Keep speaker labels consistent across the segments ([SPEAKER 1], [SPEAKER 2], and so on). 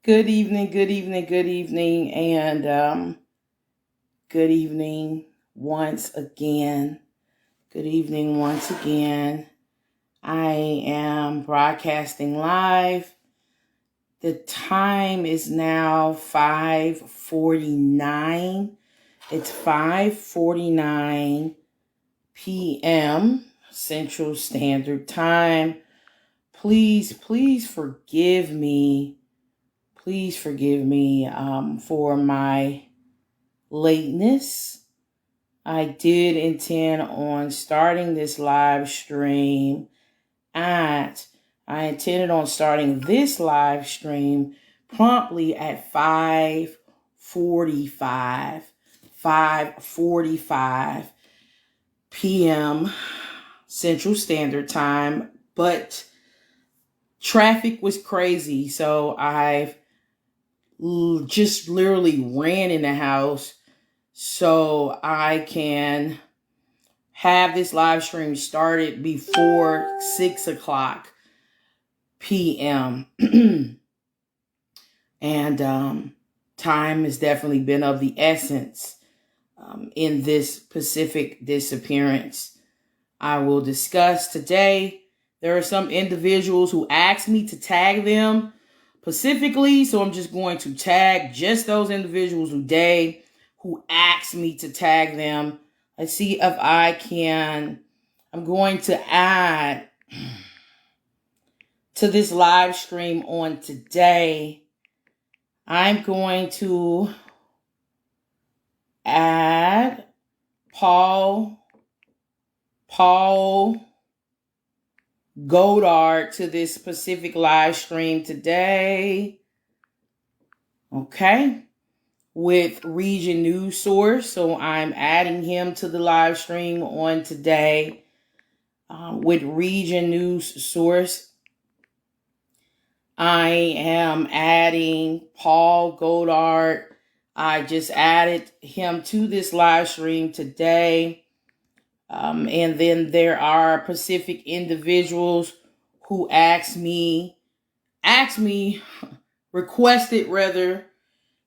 [SPEAKER 1] Good evening, good evening, good evening, and good evening once again. Good evening once again. I am broadcasting live. The time is now 5:49. It's 5:49 p.m. Central Standard Time. Please forgive me. Please forgive me for my lateness. I did intend on starting this live stream I intended on starting this live stream promptly at 5:45 p.m. Central Standard Time, but traffic was crazy, so I've just literally ran in the house so I can have this live stream started before 6 o'clock p.m. And time has definitely been of the essence in this specific disappearance. I will discuss today. There are some individuals who asked me to tag them specifically, so I'm just going to tag just those individuals today who asked me to tag them. Let's see if I can. I'm going to add to this live stream on today. I'm going to add Paul Godard to this specific live stream today. Okay. With Region News Source. So I'm adding him to the live stream on today with Region News Source. I am adding Paul Godard. I just added him to this live stream today. And then there are specific individuals who requested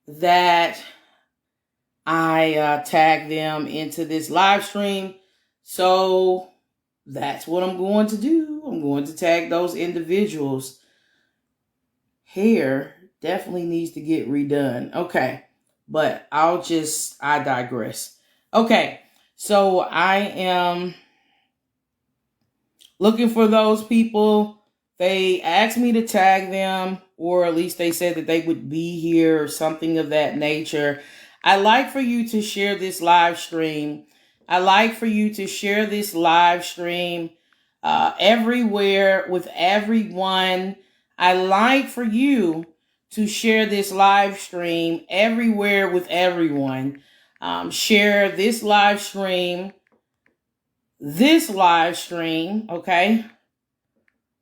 [SPEAKER 1] that I tag them into this live stream. So that's what I'm going to do. I'm going to tag those individuals. Hair definitely needs to get redone. Okay. But I digress. Okay. So I am looking for those people. They asked me to tag them, or at least they said that they would be here or something of that nature. I'd like for you to share this live stream. Everywhere with everyone. I like for you to share this live stream everywhere with everyone. Share this live stream, okay,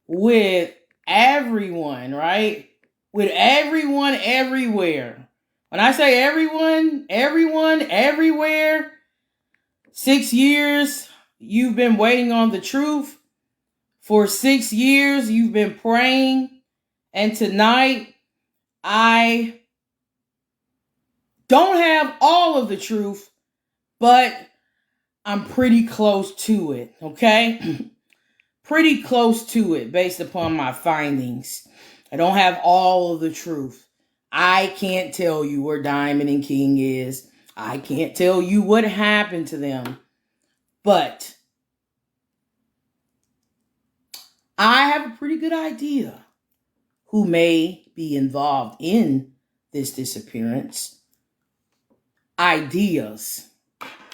[SPEAKER 1] with everyone, right? With everyone everywhere. When I say everyone everywhere, 6 years, you've been waiting on the truth. For 6 years, you've been praying. And tonight, I don't have all of the truth, but I'm pretty close to it, okay? Pretty close to it based upon my findings. I don't have all of the truth. I can't tell you where Diamond and King is. I can't tell you what happened to them. But I have a pretty good idea who may be involved in this disappearance. Ideas.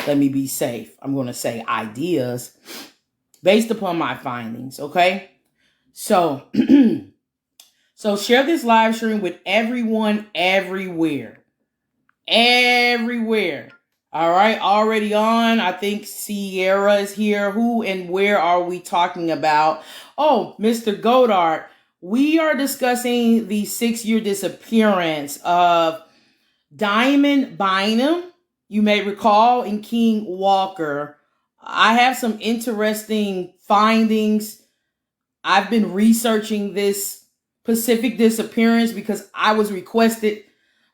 [SPEAKER 1] Let me be safe. I'm going to say ideas based upon my findings, okay? So, share this live stream with everyone everywhere. Everywhere. All right, already on. I think Sierra is here. Who and where are we talking about? Oh, Mr. Godard. We are discussing the 6-year disappearance of Diamond Bynum. You may recall, in King Walker. I have some interesting findings. I've been researching this specific disappearance because I was requested,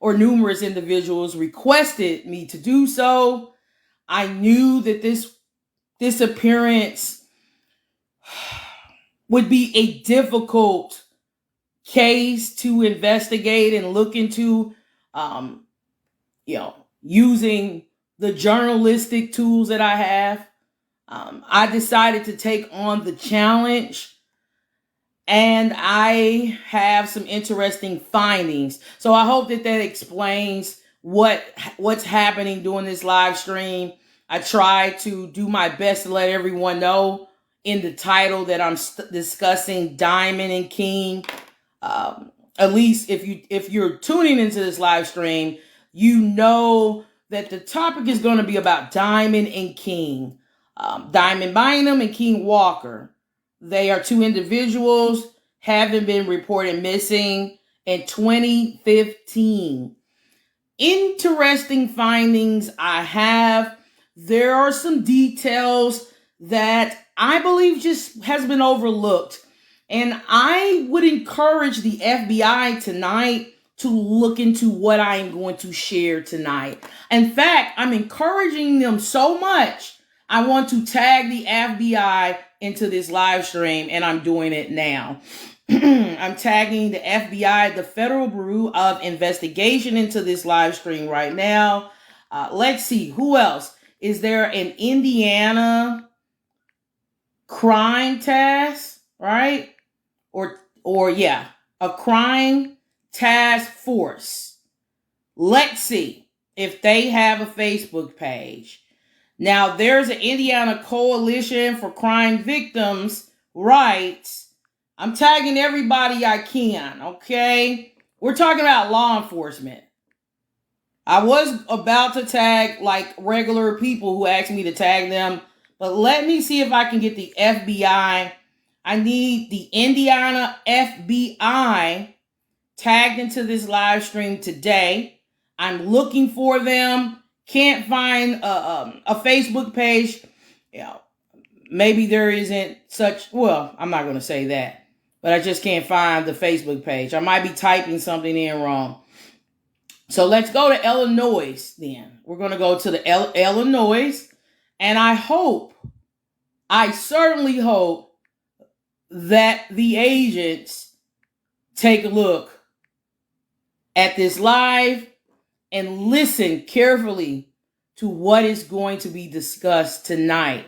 [SPEAKER 1] or numerous individuals requested me to do so. I knew that this disappearance would be a difficult case to investigate and look into, using the journalistic tools that I have. I decided to take on the challenge, and I have some interesting findings. So I hope that explains what's happening during this live stream. I try to do my best to let everyone know in the title that I'm discussing Diamond and King. At least if you're tuning into this live stream, you know that the topic is going to be about Diamond and King. Diamond Bynum and King Walker. They are two individuals having been reported missing in 2015. Interesting findings I have. There are some details that I believe just has been overlooked. And I would encourage the FBI tonight to look into what I am going to share tonight. In fact, I'm encouraging them so much, I want to tag the FBI into this live stream, and I'm doing it now. I'm tagging the FBI, the Federal Bureau of Investigation, into this live stream right now. Let's see, who else? Is there an Indiana crime task, right? Or a crime task force. Let's see if they have a Facebook page. Now, there's an Indiana Coalition for Crime Victims' Rights. I'm tagging everybody I can, okay? We're talking about law enforcement. I was about to tag like regular people who asked me to tag them, but let me see if I can get the FBI. I need the Indiana FBI tagged into this live stream today. I'm looking for them. Can't find a Facebook page. Maybe there isn't such, well, I'm not going to say that, but I just can't find the Facebook page. I might be typing something in wrong. So let's go to Illinois then. We're going to go to the Illinois, and I certainly hope that the agents take a look at this live and listen carefully to what is going to be discussed tonight.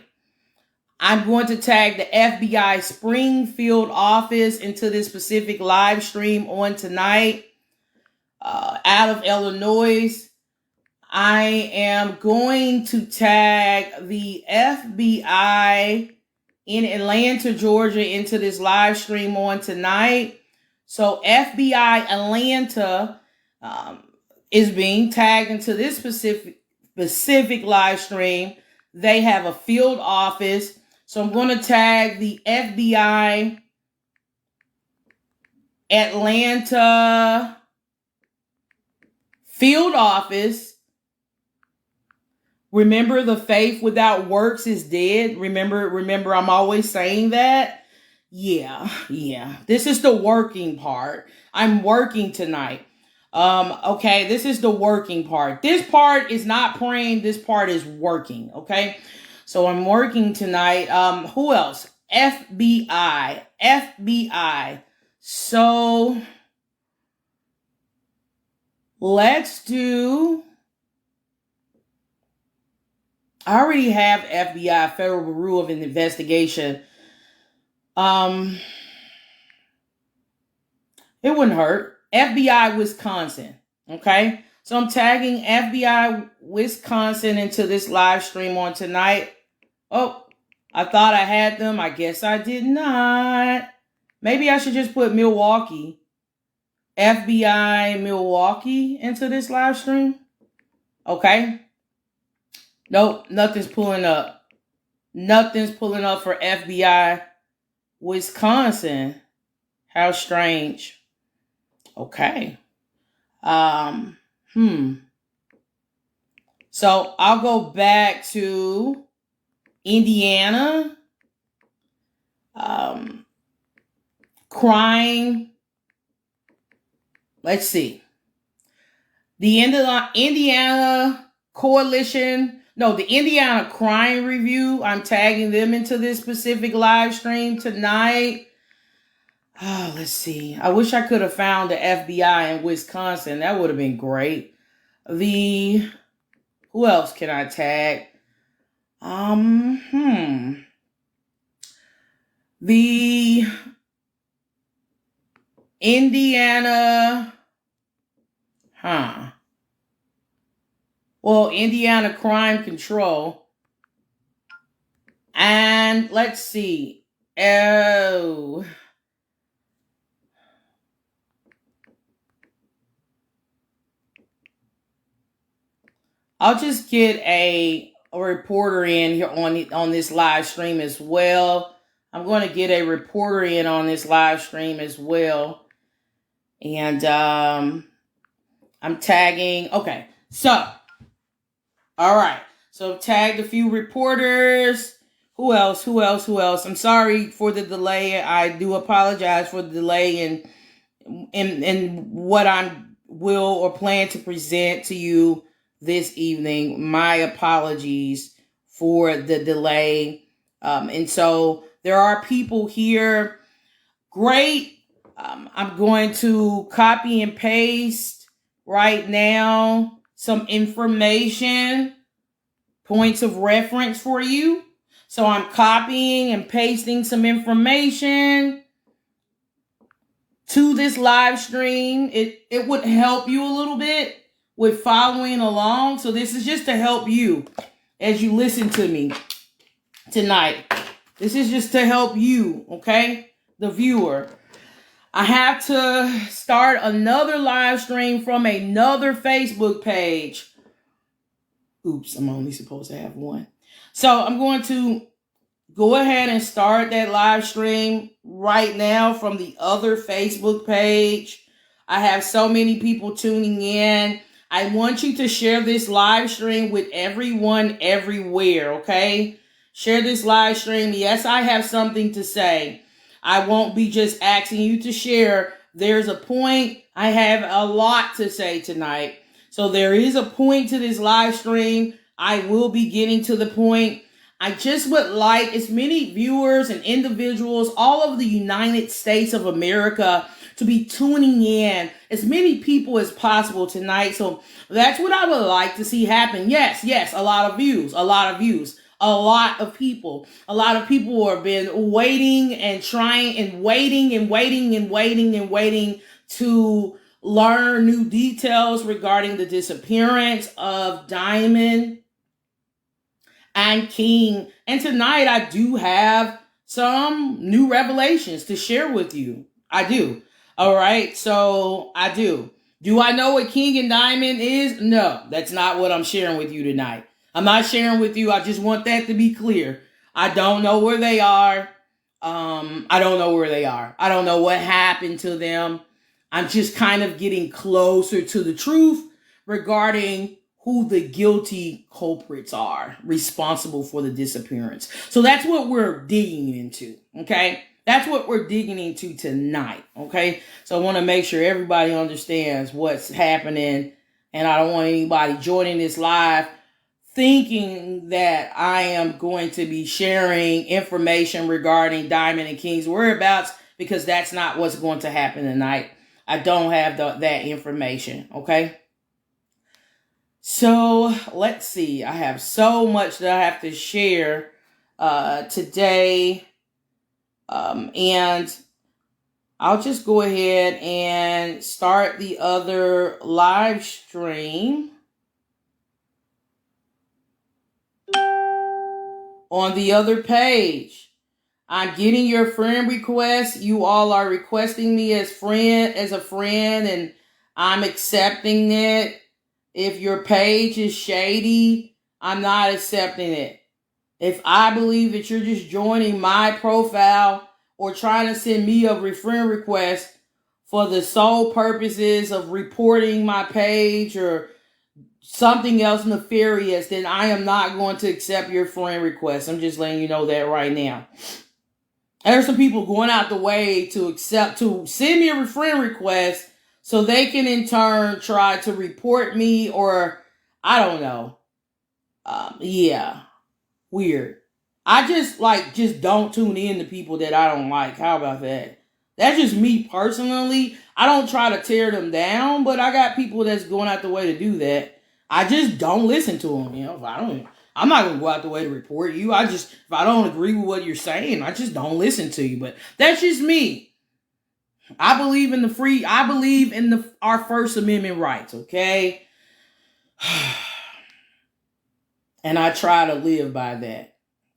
[SPEAKER 1] I'm going to tag the FBI Springfield office into this specific live stream on tonight. Out of Illinois, I am going to tag the FBI in Atlanta, Georgia, into this live stream on tonight. So FBI Atlanta is being tagged into this specific live stream. They have a field office. So I'm going to tag the FBI Atlanta field office. Remember, the faith without works is dead. Remember, I'm always saying that. Yeah. This is the working part. I'm working tonight. Okay, this is the working part. This part is not praying. This part is working. Okay, so I'm working tonight. Who else? FBI. So let's do. I already have FBI, Federal Bureau of Investigation. It wouldn't hurt. FBI Wisconsin. Okay. So I'm tagging FBI Wisconsin into this live stream on tonight. Oh, I thought I had them. I guess I did not. Maybe I should just put Milwaukee. FBI Milwaukee into this live stream. Okay. Nope. Nothing's pulling up. Nothing's pulling up for FBI Wisconsin. How strange. Okay. So I'll go back to Indiana. Crime let's see. The Indiana Coalition, no, the Indiana Crime Review. I'm tagging them into this specific live stream tonight. Oh, let's see. I wish I could have found the FBI in Wisconsin. That would have been great. Who else can I tag? The Indiana, Indiana Crime Control. And let's see. Oh. I'll just get a reporter in here on this live stream as well. I'm going to get a reporter in on this live stream as well. And I'm tagging. Okay. So, all right. So I've tagged a few reporters. Who else? I'm sorry for the delay. I do apologize for the delay in what I will or plan to present to you this evening. My apologies for the delay. And so there are people here. Great. I'm going to copy and paste right now some information, points of reference for you. So I'm copying and pasting some information to this live stream. It would help you a little bit with following along. So this is just to help you as you listen to me tonight. This is just to help you, okay? The viewer. I have to start another live stream from another Facebook page. Oops, I'm only supposed to have one. So I'm going to go ahead and start that live stream right now from the other Facebook page. I have so many people tuning in. I want you to share this live stream with everyone everywhere, okay? Share this live stream. Yes, I have something to say. I won't be just asking you to share. There's a point. I have a lot to say tonight. So there is a point to this live stream. I will be getting to the point. I just would like as many viewers and individuals all over the United States of America to be tuning in, as many people as possible tonight. So that's what I would like to see happen. Yes, a lot of views, a lot of people. A lot of people have been waiting and trying and waiting to learn new details regarding the disappearance of Diamond and King. And tonight I do have some new revelations to share with you. I do. All right. So I do. Do I know what King and Diamond is? No, that's not what I'm sharing with you tonight. I'm not sharing with you. I just want that to be clear. I don't know where they are. I don't know where they are. I don't know what happened to them. I'm just kind of getting closer to the truth regarding who the guilty culprits are responsible for the disappearance. So that's what we're digging into, okay? That's what we're digging into tonight, okay? So I want to make sure everybody understands what's happening, and I don't want anybody joining this live thinking that I am going to be sharing information regarding Diamond and King's whereabouts, because that's not what's going to happen tonight. I don't have that information, okay? So let's see. I have so much that I have to share today. And I'll just go ahead and start the other live stream on the other page. I'm getting your friend requests. You all are requesting me as a friend, and I'm accepting it. If your page is shady, I'm not accepting it. If I believe that you're just joining my profile or trying to send me a friend request for the sole purposes of reporting my page or something else nefarious, then I am not going to accept your friend request. I'm just letting you know that right now. There's some people going out the way to send me a friend request so they can in turn try to report me, or I don't know. Yeah, weird. I just don't tune in to people that I don't like. How about that? That's just me personally. I don't try to tear them down, but I got people that's going out the way to do that. I just don't listen to them. If I'm not gonna go out the way to report you. If I don't agree with what you're saying, I just don't listen to you. But that's just me. I believe in our First Amendment rights. Okay, and I try to live by that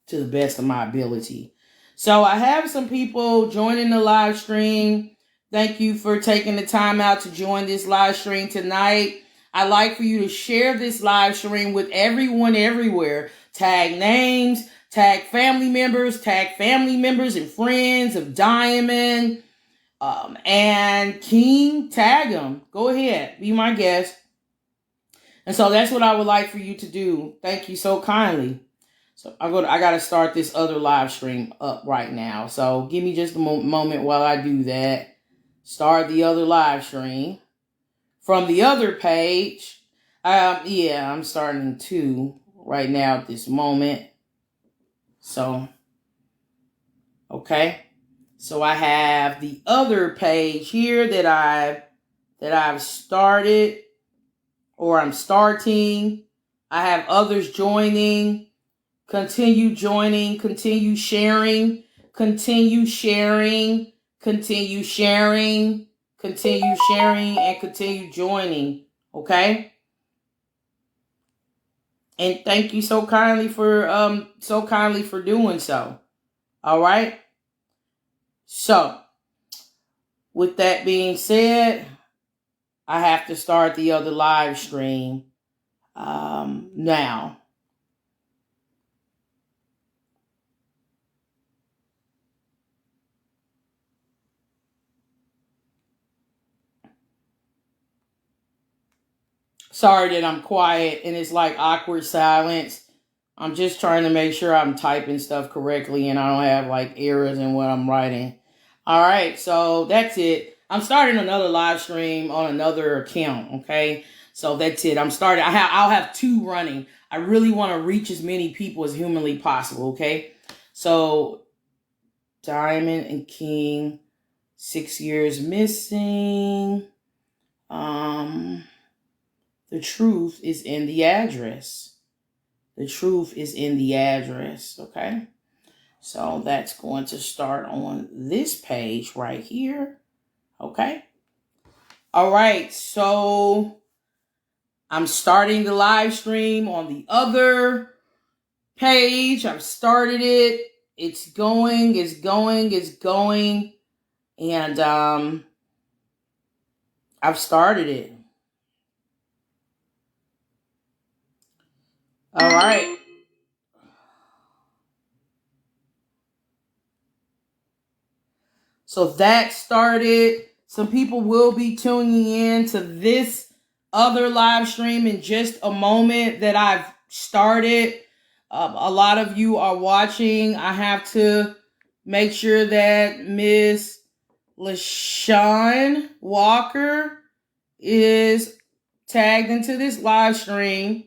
[SPEAKER 1] to the best of my ability. So I have some people joining the live stream. Thank you for taking the time out to join this live stream tonight. I'd like for you to share this live stream with everyone everywhere. Tag names, tag family members and friends of Diamond and King. Tag them. Go ahead. Be my guest. And so that's what I would like for you to do. Thank you so kindly. So I got to start this other live stream up right now. So give me just a moment while I do that. Start the other live stream from the other page. Yeah, I'm starting two right now at this moment. So, okay. So I have the other page here that I've started, or I'm starting. I have others joining. Continue joining, continue sharing, continue sharing, continue sharing, continue sharing, and continue joining. Okay? And thank you so kindly for doing so. All right? So, with that being said, I have to start the other live stream now. Sorry that I'm quiet and it's like awkward silence. I'm just trying to make sure I'm typing stuff correctly and I don't have like errors in what I'm writing. All right, so that's it. I'm starting another live stream on another account, okay? So that's it. I'll have two running. I really want to reach as many people as humanly possible, okay? So Diamond and King, 6 years missing. The truth is in the address. The truth is in the address, okay? So that's going to start on this page right here, okay? All right, so I'm starting the live stream on the other page. I've started it. It's going. And I've started it. All right. So that started. Some people will be tuning in to this other live stream in just a moment that I've started. A lot of you are watching. I have to make sure that Miss LaShawn Walker is tagged into this live stream.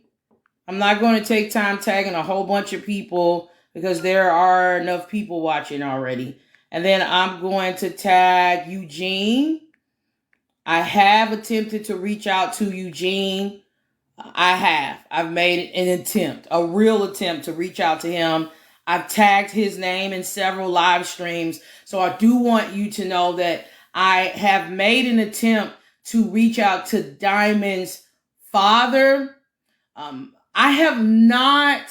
[SPEAKER 1] I'm not going to take time tagging a whole bunch of people because there are enough people watching already. And then I'm going to tag Eugene. I have attempted to reach out to Eugene. I've made an attempt, a real attempt to reach out to him. I've tagged his name in several live streams. So I do want you to know that I have made an attempt to reach out to Diamond's father. I have not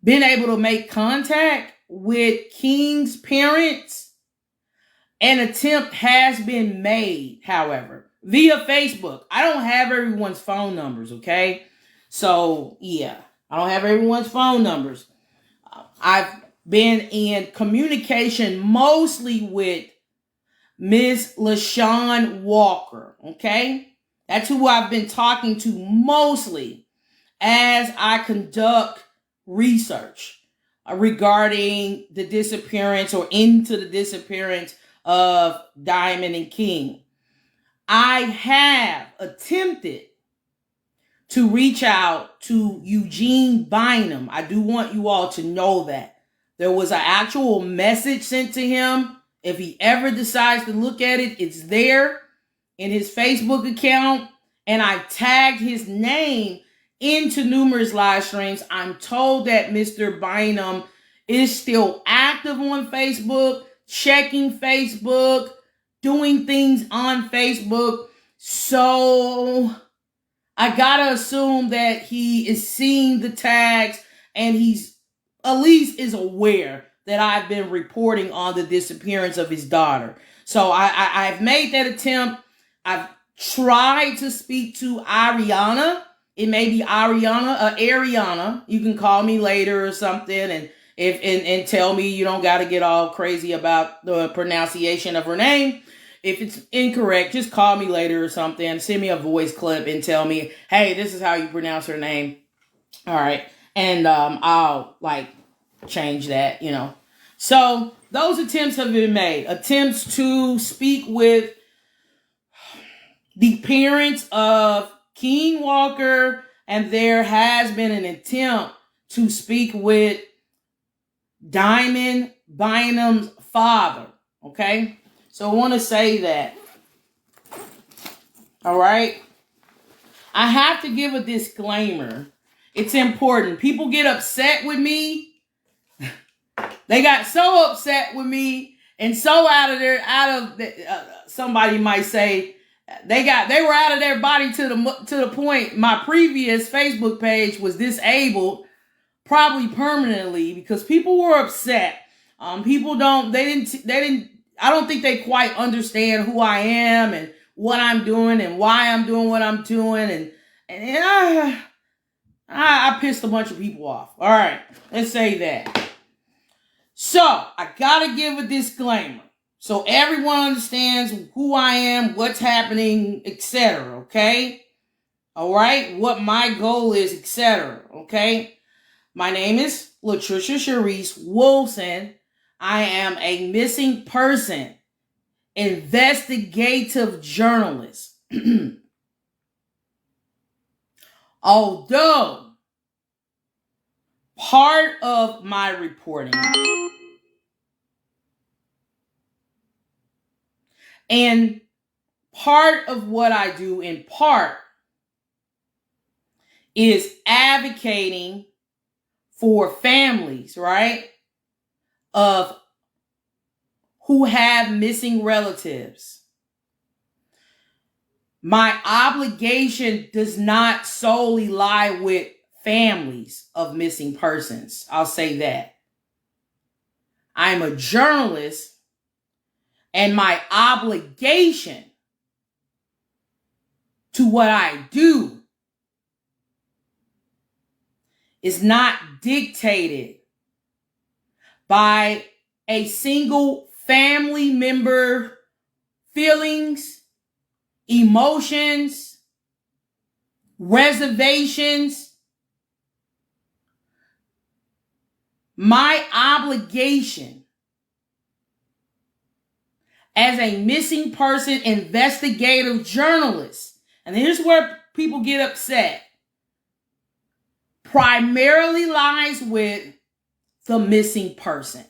[SPEAKER 1] been able to make contact with King's parents. An attempt has been made, however, via Facebook. I don't have everyone's phone numbers, okay? So, yeah, I don't have everyone's phone numbers. I've been in communication mostly with Miss LaShawn Walker, okay? That's who I've been talking to mostly as I conduct research regarding the disappearance or into the disappearance of Diamond and King. I have attempted to reach out to Eugene Bynum. I do want you all to know that. There was an actual message sent to him. If he ever decides to look at it, it's there in his Facebook account. And I tagged his name into numerous live streams. I'm told that Mr. Bynum is still active on Facebook, checking Facebook, doing things on Facebook. So I gotta assume that he is seeing the tags and he's at least is aware that I've been reporting on the disappearance of his daughter. So I've made that attempt. I've tried to speak to Ariana. It may be Ariana. You can call me later or something and tell me. You don't got to get all crazy about the pronunciation of her name. If it's incorrect, just call me later or something. Send me a voice clip and tell me, hey, this is how you pronounce her name. All right. And I'll change that, So those attempts have been made. Attempts to speak with the parents of King Walker. And there has been an attempt to speak with Diamond Bynum's father. Okay. So I want to say that. All right. I have to give a disclaimer. It's important. People get upset with me. They got so upset with me and so somebody might say they were out of their body to the point my previous Facebook page was disabled, probably permanently, because people were upset. I don't think they quite understand who I am and what I'm doing and why I'm doing what I'm doing. And I pissed a bunch of people off. All right, let's say that. So I got to give a disclaimer so everyone understands who I am, what's happening, etc. Okay? All right? What my goal is, etc. Okay? My name is Latricia Sharice Wilson. I am a missing person investigative journalist. Although part of my reporting and part of what I do in part is advocating for families, right, of who have missing relatives. My obligation does not solely lie with families of missing persons. I'll say that. I'm a journalist, and my obligation to what I do is not dictated by a single family member feelings, emotions, reservations. My obligation as a missing person investigative journalist, and here's where people get upset, primarily lies with the missing person.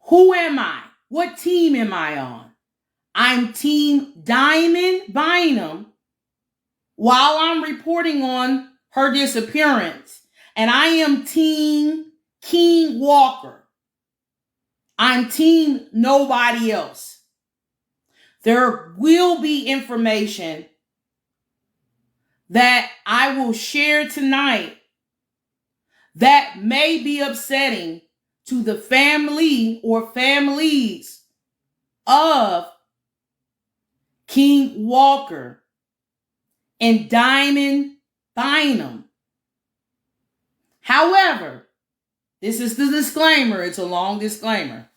[SPEAKER 1] Who am I? What team am I on? I'm Team Diamond Bynum while I'm reporting on her disappearance. And I am Team King Walker. I'm Team nobody else. There will be information that I will share tonight that may be upsetting to the family or families of King Walker and Diamond Bynum. However, this is the disclaimer. It's a long disclaimer.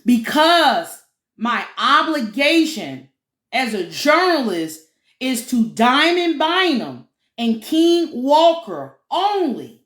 [SPEAKER 1] Because my obligation as a journalist is to Diamond Bynum and King Walker only,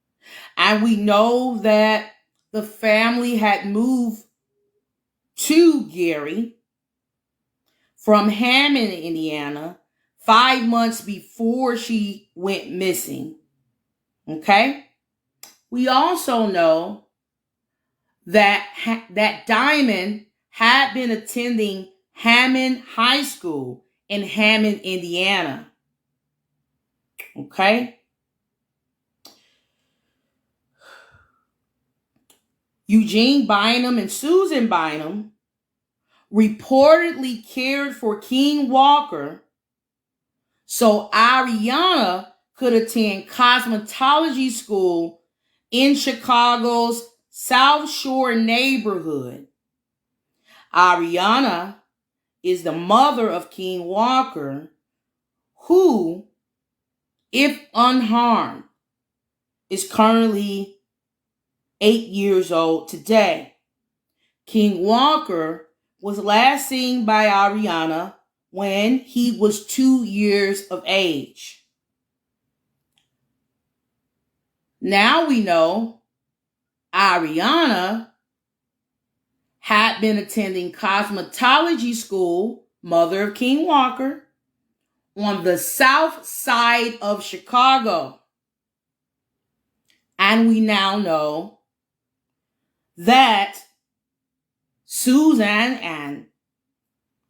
[SPEAKER 1] And we know that the family had moved to Gary from Hammond, Indiana, 5 months before she went missing. Okay? We also know that Diamond had been attending Hammond High School in Hammond, Indiana. Okay? Eugene Bynum and Susan Bynum reportedly cared for King Walker so Ariana could attend cosmetology school in Chicago's South Shore neighborhood. Ariana is the mother of King Walker, who, if unharmed, is currently 8 years old today. King Walker was last seen by Ariana when he was 2 years of age. Now we know Ariana had been attending cosmetology school, mother of King Walker, on the south side of Chicago. And we now know that Susan and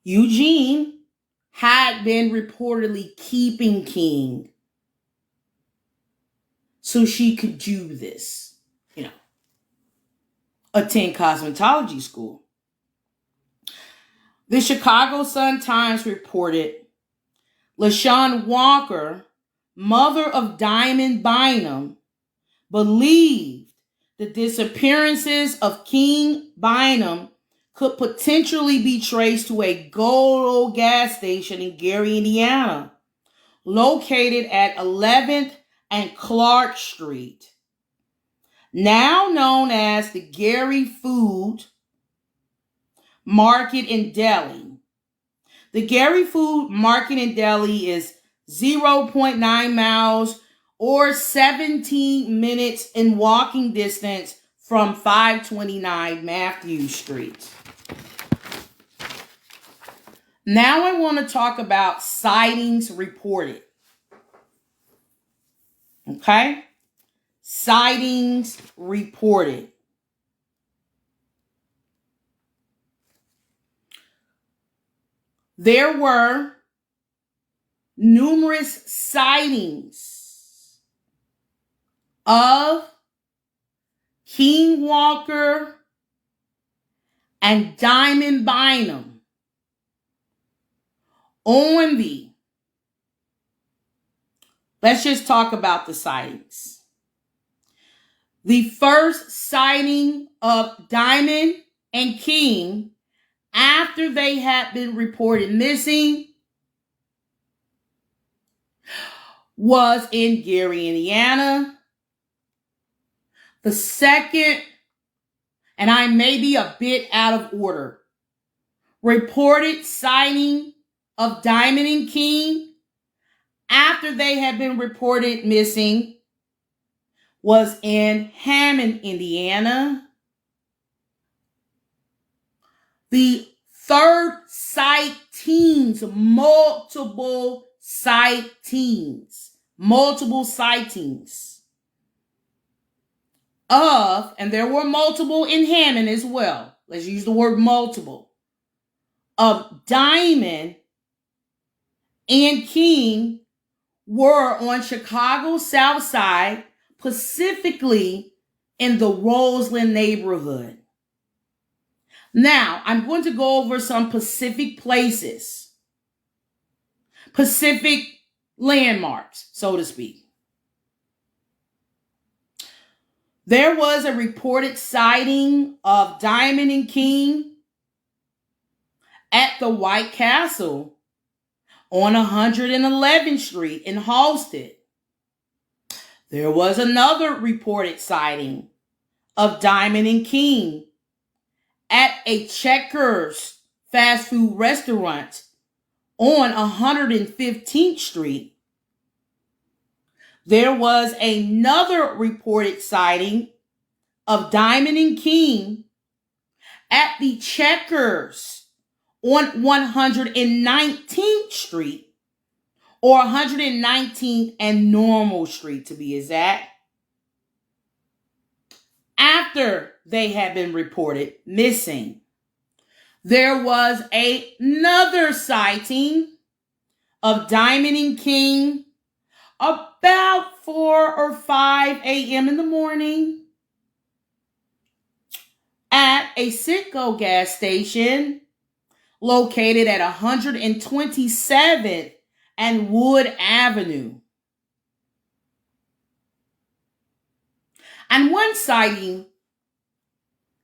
[SPEAKER 1] Eugene had been reportedly keeping King so she could do this, attend cosmetology school. The Chicago Sun-Times reported LaShawn Walker, mother of Diamond Bynum, believed the disappearances of King Bynum could potentially be traced to a Golo gas station in Gary, Indiana, located at 11th and Clark Street, now known as the Gary Food Market and Deli. The Gary Food Market and Deli is 0.9 miles or 17 minutes in walking distance from 529 Matthews Street. Now I want to talk about sightings reported. Okay? Sightings reported. There were numerous sightings of King Walker and Diamond Bynum on let's just talk about the sightings. The first sighting of Diamond and King after they had been reported missing was in Gary, Indiana. The second, and I may be a bit out of order, reported sighting of Diamond and King after they had been reported missing was in Hammond, Indiana. The third sightings, multiple sightings of, and there were multiple in Hammond as well. Let's use the word multiple, of Diamond and King were on Chicago's South Side, specifically in the Roseland neighborhood. Now, I'm going to go over some specific places, specific landmarks, so to speak. There was a reported sighting of Diamond and King at the White Castle on 111th Street in Halsted. There was another reported sighting of Diamond and King at a Checkers fast food restaurant on 115th Street. there was another reported sighting of Diamond and King at the Checkers on 119th Street, or 119th and Normal Street to be exact, after they had been reported missing. There was another sighting of Diamond and King about 4 or 5 a.m. in the morning at a Citgo gas station located at 127th and Wood Avenue. And one sighting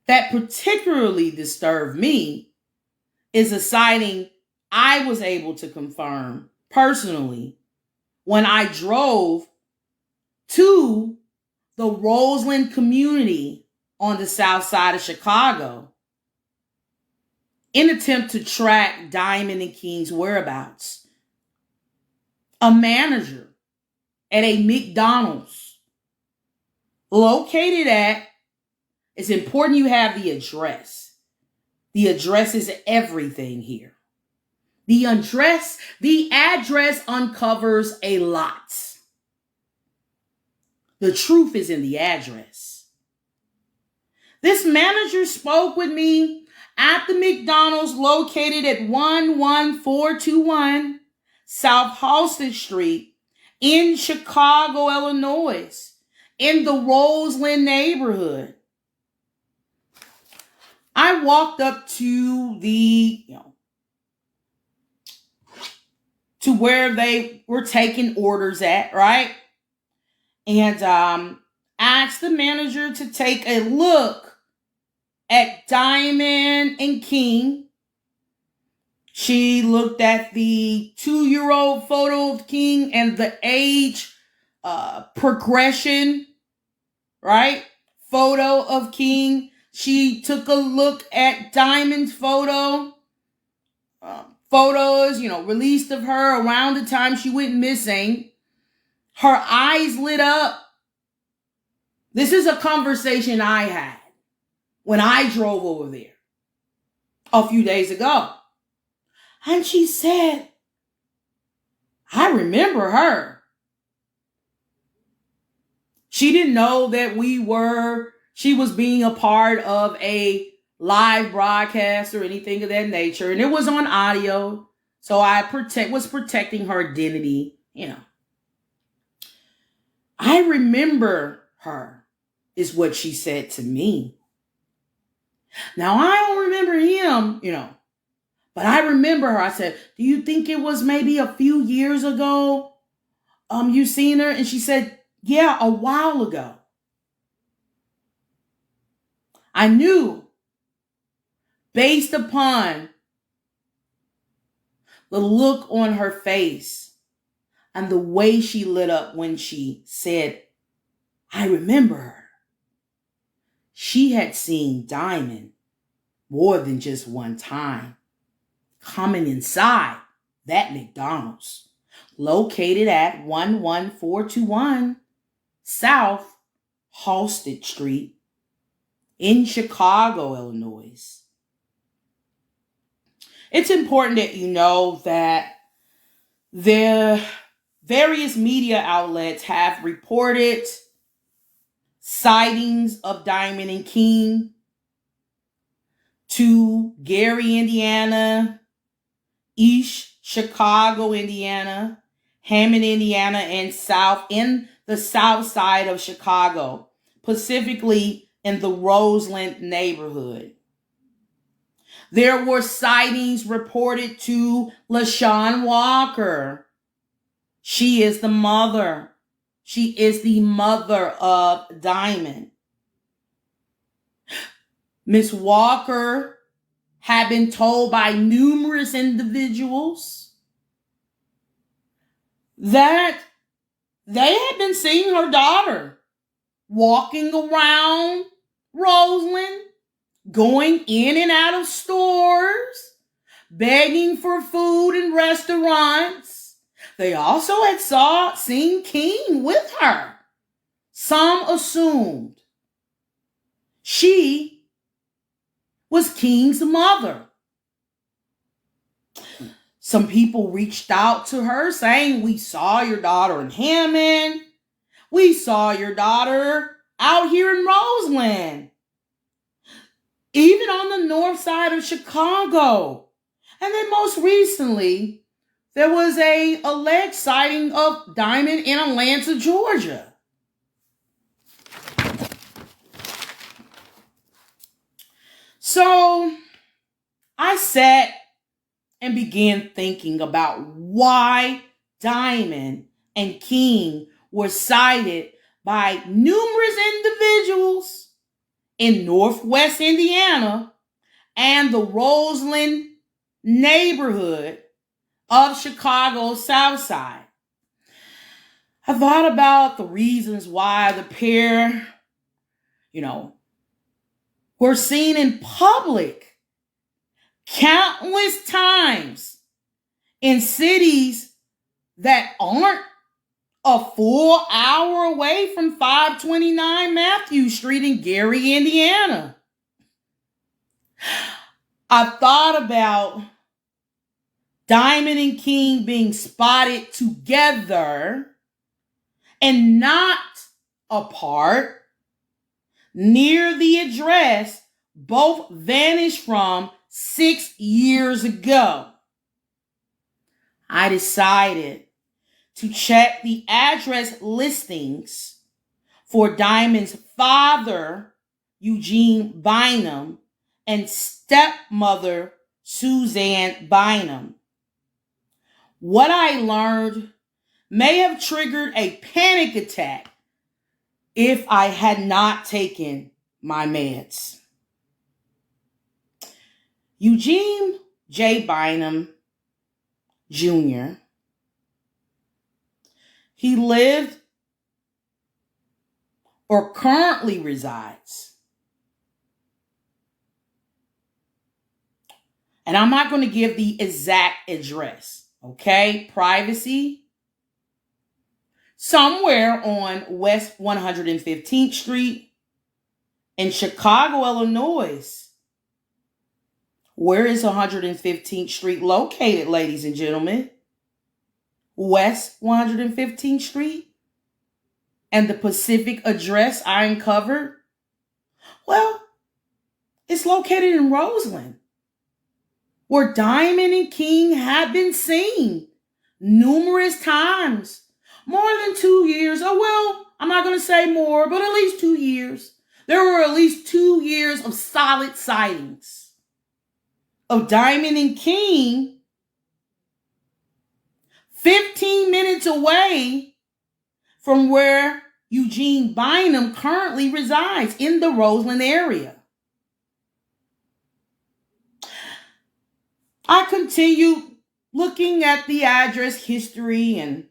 [SPEAKER 1] that particularly disturbed me is a sighting I was able to confirm personally when I drove to the Roseland community on the south side of Chicago in an attempt to track Diamond and King's whereabouts. A manager at a McDonald's located at, it's important you have the address. The address is everything here. The address uncovers a lot. The truth is in the address. This manager spoke with me at the McDonald's located at 11421 South Halsted Street in Chicago, Illinois, in the Roseland neighborhood. I walked up to to where they were taking orders at, right? And asked the manager to take a look at Diamond and King. She looked at the 2-year-old photo of King and the age progression, right? Photo of King. She took a look at Diamond's photos, released of her around the time she went missing. Her eyes lit up. This is a conversation I had when I drove over there a few days ago. And she said, I remember her. She didn't know that she was being a part of a live broadcast or anything of that nature. And it was on audio. So I was protecting her identity, I remember her, is what she said to me. Now, I don't remember him, but I remember her. I said, do you think it was maybe a few years ago you seen her? And she said, yeah, a while ago. I knew, based upon the look on her face and the way she lit up when she said, I remember her. She had seen Diamond more than just one time coming inside that McDonald's located at 11421 South Halsted Street in Chicago, Illinois. It's important that you know that the various media outlets have reported sightings of Diamond and King to Gary, Indiana, East Chicago, Indiana, Hammond, Indiana, and in the south side of Chicago, specifically in the Roseland neighborhood. There were sightings reported to LaShawn Walker. She is the mother. She is the mother of Diamond. Miss Walker had been told by numerous individuals that they had been seeing her daughter walking around Roseland, going in and out of stores, begging for food in restaurants, They also had seen King with her. Some assumed she was King's mother. Some people reached out to her saying, "We saw your daughter in Hammond. We saw your daughter out here in Roseland. Even on the north side of Chicago." And then most recently, there was a alleged sighting of Diamond in Atlanta, Georgia. So I sat and began thinking about why Diamond and King were sighted by numerous individuals in Northwest Indiana and the Roseland neighborhood of Chicago's South Side. I thought about the reasons why the pair, were seen in public countless times in cities that aren't a full hour away from 529 Matthew Street in Gary, Indiana. I thought about Diamond and King being spotted together and not apart near the address both vanished from 6 years ago. I decided to check the address listings for Diamond's father, Eugene Bynum, and stepmother, Suzanne Bynum. What I learned may have triggered a panic attack if I had not taken my meds. Eugene J. Bynum Jr. He lived or currently resides. And I'm not going to give the exact address, okay? Privacy. Somewhere on West 115th Street in Chicago, Illinois. Where is 115th Street located, ladies and gentlemen? West 115th Street? And the specific address I uncovered? Well, it's located in Roseland, where Diamond and King have been seen numerous times. More than 2 years. Oh, well, I'm not going to say more, but at least 2 years. There were at least 2 years of solid sightings of Diamond and King 15 minutes away from where Eugene Bynum currently resides, in the Roseland area. I continued looking at the address history, and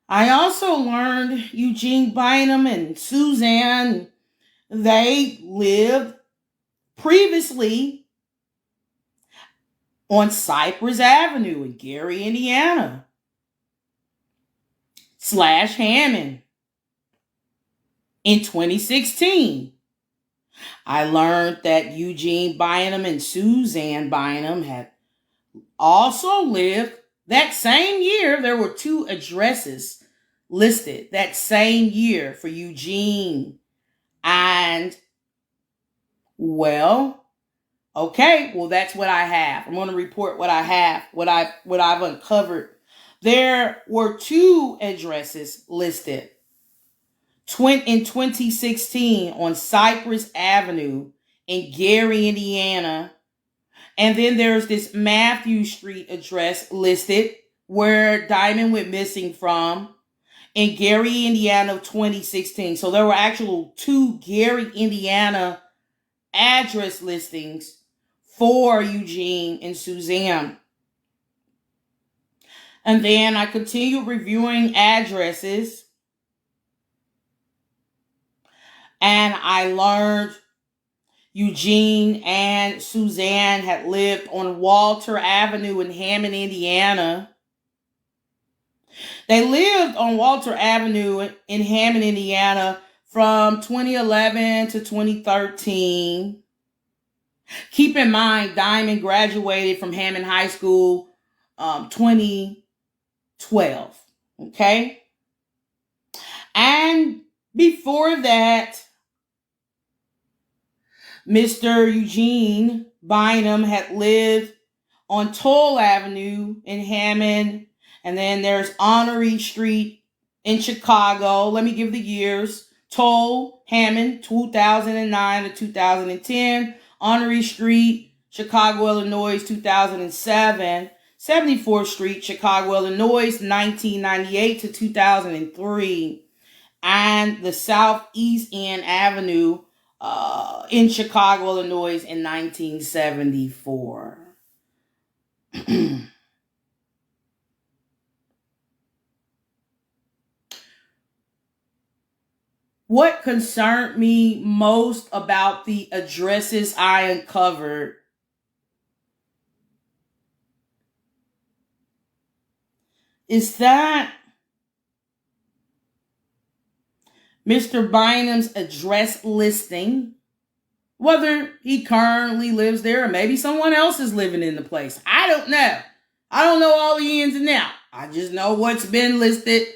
[SPEAKER 1] I also learned Eugene Bynum and Suzanne, they lived previously on Cypress Avenue in Gary, Indiana, / Hammond in 2016. I learned that Eugene Bynum and Suzanne Bynum had also lived that same year. There were 2 addresses listed that same year for Eugene. And, that's what I have. I'm going to report what I have, what I've uncovered. There were 2 addresses listed in 2016 on Cypress Avenue in Gary, Indiana. And then there's this Matthew Street address listed where Diamond went missing from in Gary, Indiana of 2016. So there were actual 2 Gary, Indiana address listings for Eugene and Suzanne. And then I continued reviewing addresses, and I learned Eugene and Suzanne had lived on Walter Avenue in Hammond, Indiana. They lived on Walter Avenue in Hammond, Indiana from 2011 to 2013. Keep in mind, Diamond graduated from Hammond High School 2012. Okay? And before that, Mr. Eugene Bynum had lived on Toll Avenue in Hammond. And then there's Honorary Street in Chicago. Let me give the years. Toll, Hammond, 2009 to 2010. Honorary Street, Chicago, Illinois, 2007. 74th Street, Chicago, Illinois, 1998 to 2003. And the Southeast End Avenue in Chicago, Illinois in 1974. What concerned me most about the addresses I uncovered is that Mr. Bynum's address listing, whether he currently lives there or maybe someone else is living in the place, I don't know. I don't know all the ins and outs. I just know what's been listed,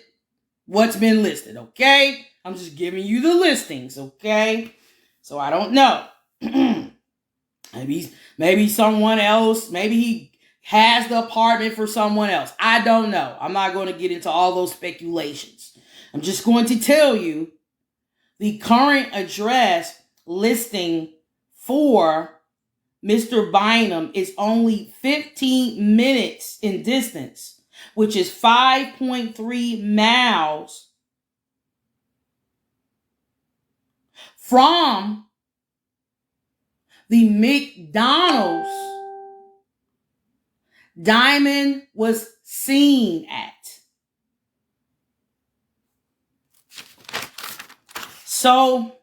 [SPEAKER 1] okay? I'm just giving you the listings, okay? So I don't know. maybe someone else, maybe he has the apartment for someone else. I don't know. I'm not going to get into all those speculations. I'm just going to tell you the current address listing for Mr. Bynum is only 15 minutes in distance, which is 5.3 miles from the McDonald's Diamond was seen at. So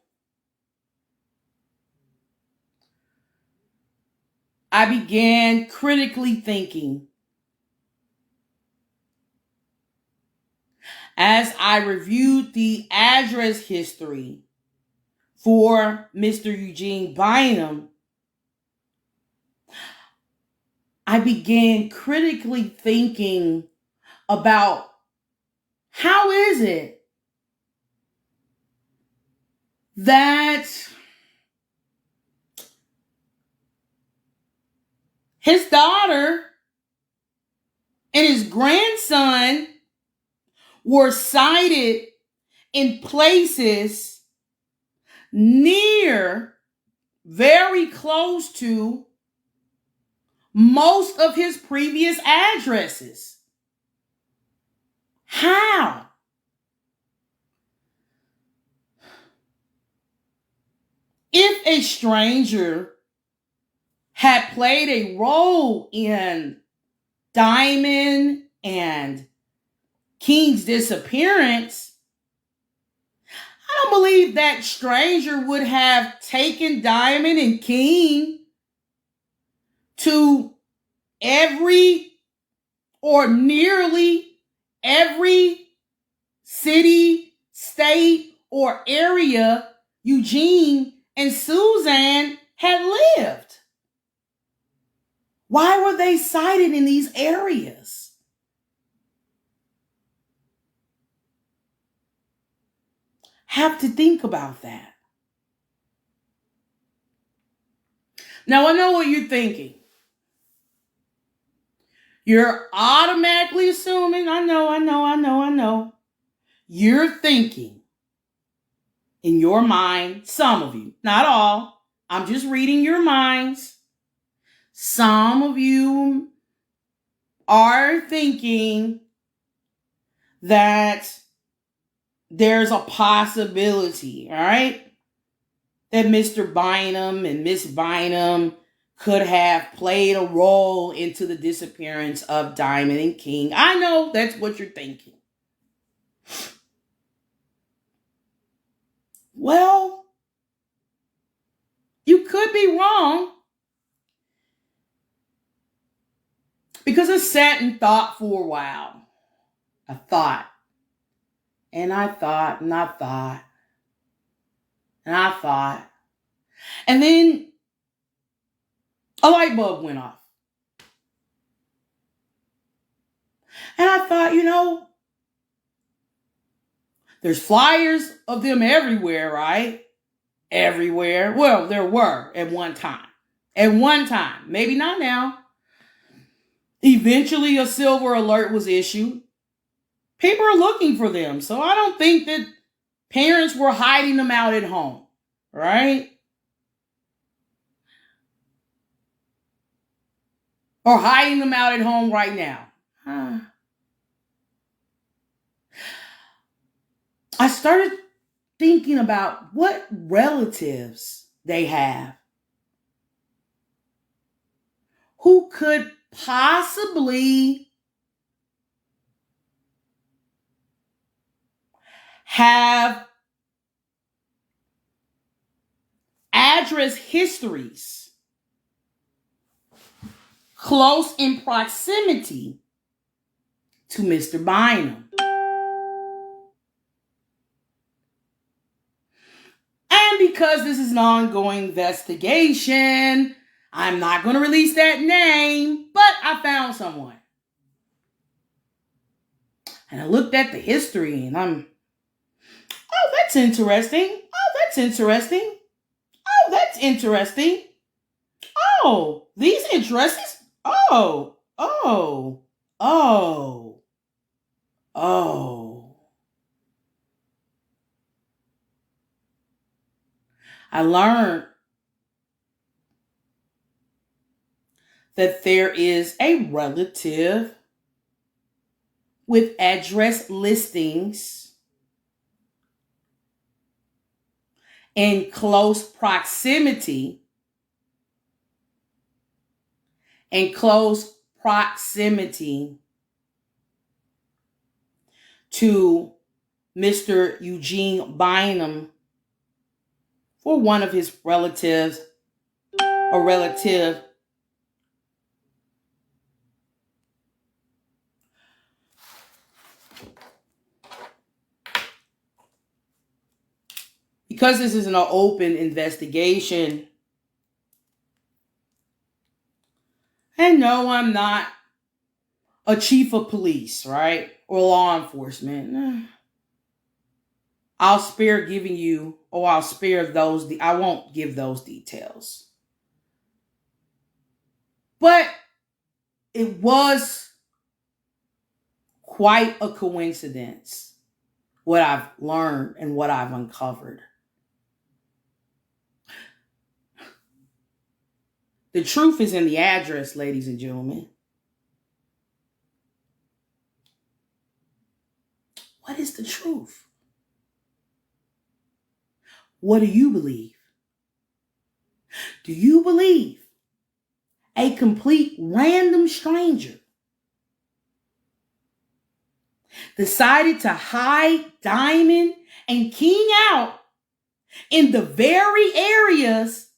[SPEAKER 1] I began critically thinking as I reviewed the address history for Mr. Eugene Bynum. I began critically thinking about how is it that his daughter and his grandson were sighted in places near, very close to most of his previous addresses. How? If a stranger had played a role in Diamond and King's disappearance, I don't believe that stranger would have taken Diamond and King to every or nearly every city, state, or area Eugene and Suzanne had lived. Why were they sighted in these areas? Have to think about that. Now, I know what you're thinking. You're automatically assuming, I know. You're thinking in your mind, some of you, not all, I'm just reading your minds. Some of you are thinking that there's a possibility, all right, that Mr. Bynum and Miss Bynum could have played a role into the disappearance of Diamond and King. I know that's what you're thinking. Well, you could be wrong, because I sat and thought for a while. I thought, and I thought, and I thought, and I thought. And then a light bulb went off. And I thought, there's flyers of them everywhere, right? Everywhere. Well, there were at one time. At one time. Maybe not now. Eventually, a silver alert was issued. People are looking for them. So I don't think that parents were hiding them out at home, right? Or hiding them out at home right now. I started thinking about what relatives they have who could possibly have address histories close in proximity to Mr. Bynum. And because this is an ongoing investigation, I'm not going to release that name, but I found someone. And I looked at the history and oh, that's interesting. Oh, that's interesting. Oh, that's interesting. Oh, these interests. Oh. I learned that there is a relative with address listings in close proximity to Mr. Eugene Bynum for one of his relatives, a relative because this is an open investigation. And no, I'm not a chief of police, right? Or law enforcement. I'll spare giving you, or I'll spare those, I won't give those details. But it was quite a coincidence what I've learned and what I've uncovered. The truth is in the address, ladies and gentlemen. What is the truth? What do you believe? Do you believe a complete random stranger decided to hide Diamond and King out in the very areas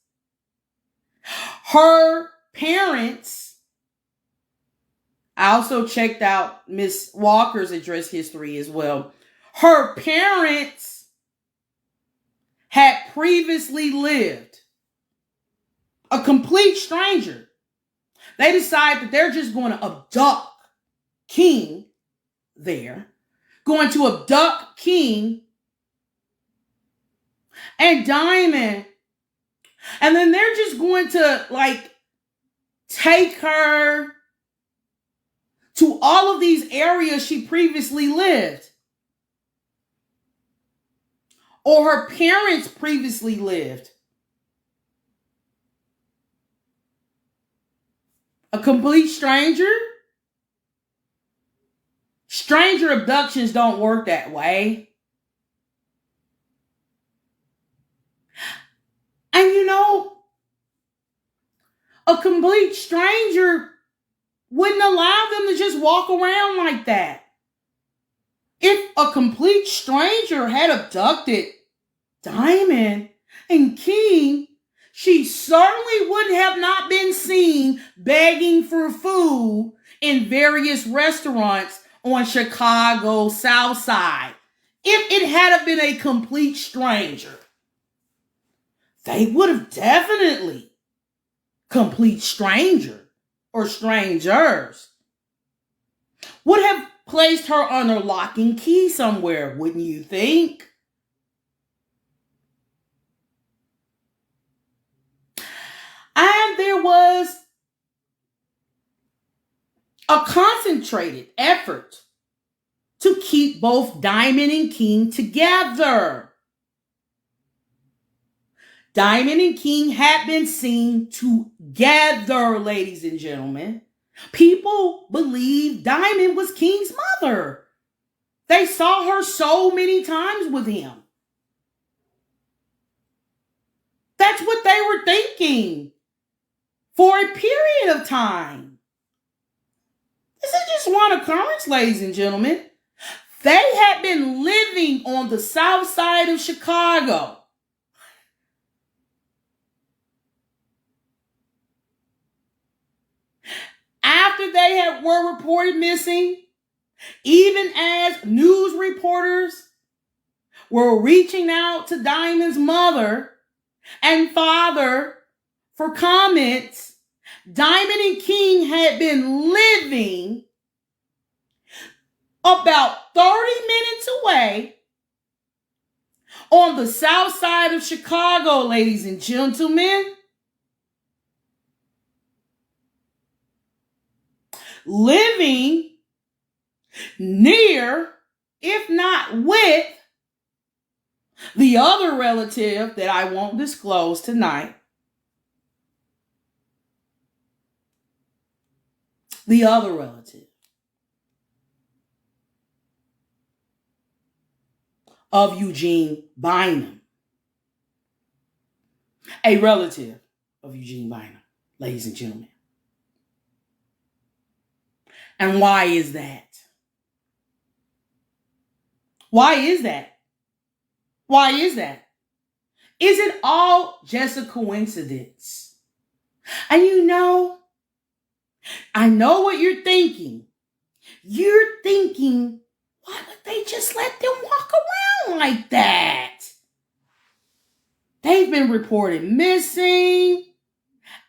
[SPEAKER 1] her parents? I also checked out Miss Walker's address history as well. Her parents had previously lived. A complete stranger. They decide that they're just going to abduct King there. Going to abduct King and Diamond. And then they're just going to take her to all of these areas she previously lived. Or her parents previously lived. A complete stranger? Stranger abductions don't work that way. And a complete stranger wouldn't allow them to just walk around like that. If a complete stranger had abducted Diamond and King, she certainly would have not been seen begging for food in various restaurants on Chicago's South Side, if it had been a complete stranger, they would have definitely, complete stranger or strangers, would have placed her under lock and key somewhere, wouldn't you think? And there was a concentrated effort to keep both Diamond and King together. Diamond and King had been seen together, ladies and gentlemen. People believed Diamond was King's mother. They saw her so many times with him. That's what they were thinking for a period of time. This is just one occurrence, ladies and gentlemen. They had been living on the south side of Chicago. After they were reported missing, even as news reporters were reaching out to Diamond's mother and father for comments, Diamond and King had been living about 30 minutes away on the south side of Chicago, ladies and gentlemen. Living near, if not with, the other relative that I won't disclose tonight. The other relative of Eugene Bynum. A relative of Eugene Bynum, ladies and gentlemen. And why is that? Why is that? Why is that? Is it all just a coincidence? And I know what you're thinking. You're thinking, why would they just let them walk around like that? They've been reported missing.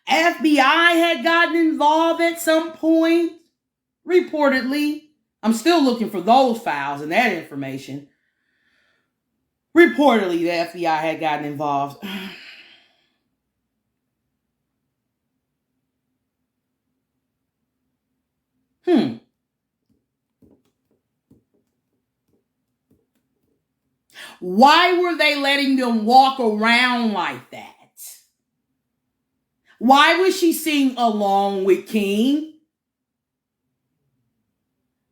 [SPEAKER 1] FBI had gotten involved at some point. Reportedly, I'm still looking for those files and that information. Reportedly, the FBI had gotten involved. Why were they letting them walk around like that? Why was she seen along with King?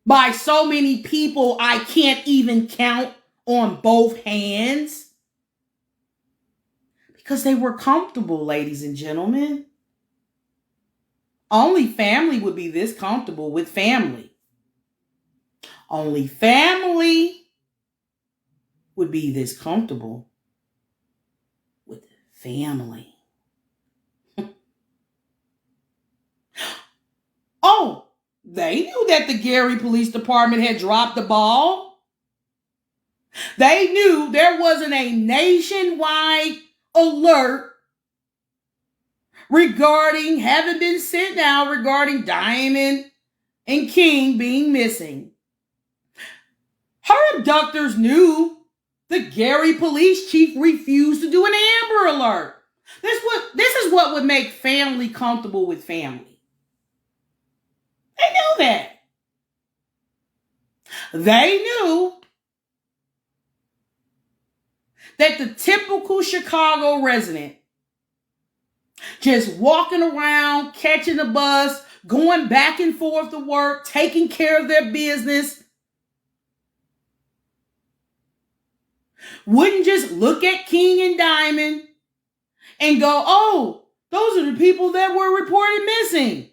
[SPEAKER 1] By so many people, I can't even count on both hands. Because they were comfortable, ladies and gentlemen. Only family would be this comfortable with family. Only family would be this comfortable with family. Oh, they knew that the Gary Police Department had dropped the ball. They knew there wasn't a nationwide alert having been sent out regarding Diamond and King being missing. Her abductors knew the Gary police chief refused to do an Amber Alert. This is what would make family comfortable with family. They knew that. They knew that the typical Chicago resident, just walking around, catching the bus, going back and forth to work, taking care of their business, wouldn't just look at King and Diamond and go, oh, those are the people that were reported missing.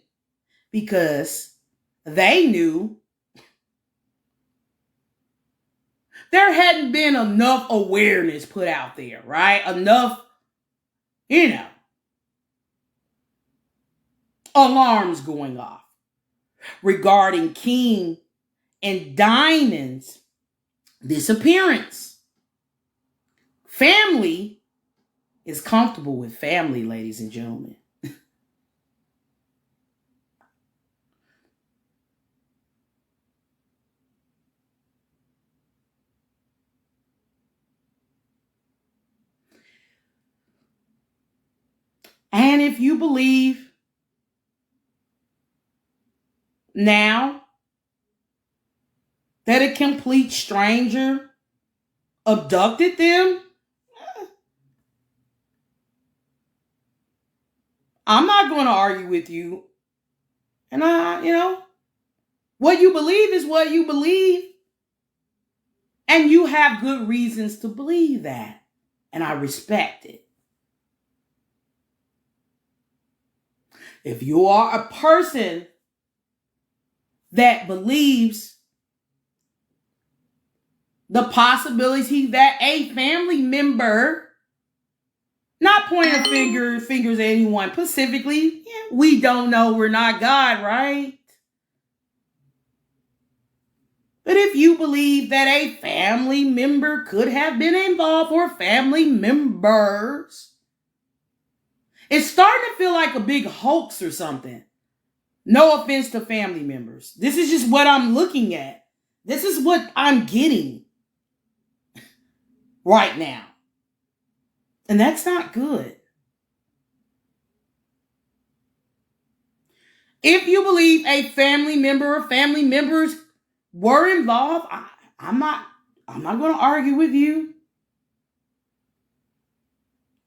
[SPEAKER 1] Because they knew there hadn't been enough awareness put out there, right? Enough, alarms going off regarding King and Diamond's disappearance. Family is comfortable with family, ladies and gentlemen. And if you believe now that a complete stranger abducted them, I'm not going to argue with you. And what you believe is what you believe. And you have good reasons to believe that. And I respect it. If you are a person that believes the possibility that a family member, not pointing fingers at anyone specifically, we don't know, we're not God, right? But if you believe that a family member could have been involved, or family members, it's starting to feel like a big hoax or something. No offense to family members. This is just what I'm looking at. This is what I'm getting right now. And that's not good. If you believe a family member or family members were involved, I'm not going to argue with you.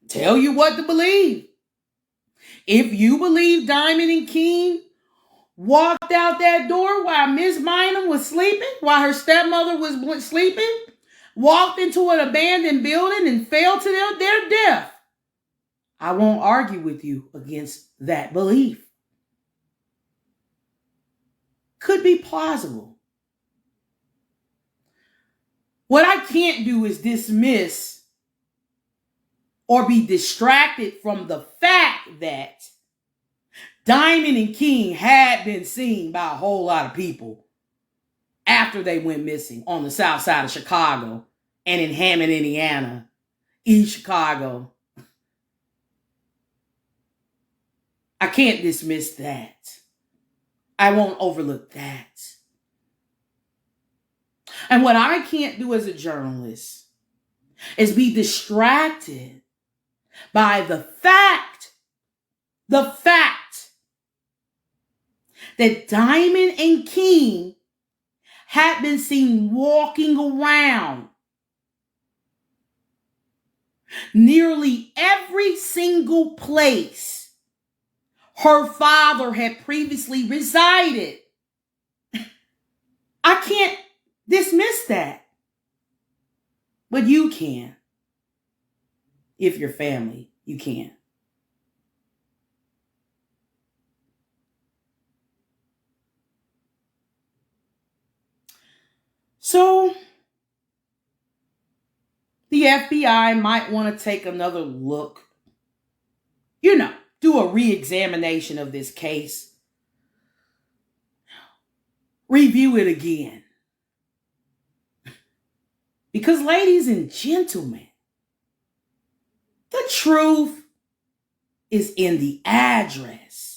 [SPEAKER 1] Tell you what to believe. If you believe Diamond and King walked out that door while Miss Bynum was sleeping, while her stepmother was sleeping, walked into an abandoned building and fell to their death, I won't argue with you against that belief. Could be plausible. What I can't do is dismiss or be distracted from the fact that Diamond and King had been seen by a whole lot of people after they went missing on the south side of Chicago and in Hammond, Indiana, East Chicago. I can't dismiss that. I won't overlook that. And what I can't do as a journalist is be distracted by the fact that Diamond and King had been seen walking around nearly every single place her father had previously resided. I can't dismiss that. But you can. If you're family, you can. So, the FBI might want to take another look. Do a re-examination of this case. Review it again. Because, ladies and gentlemen, the truth is in the address.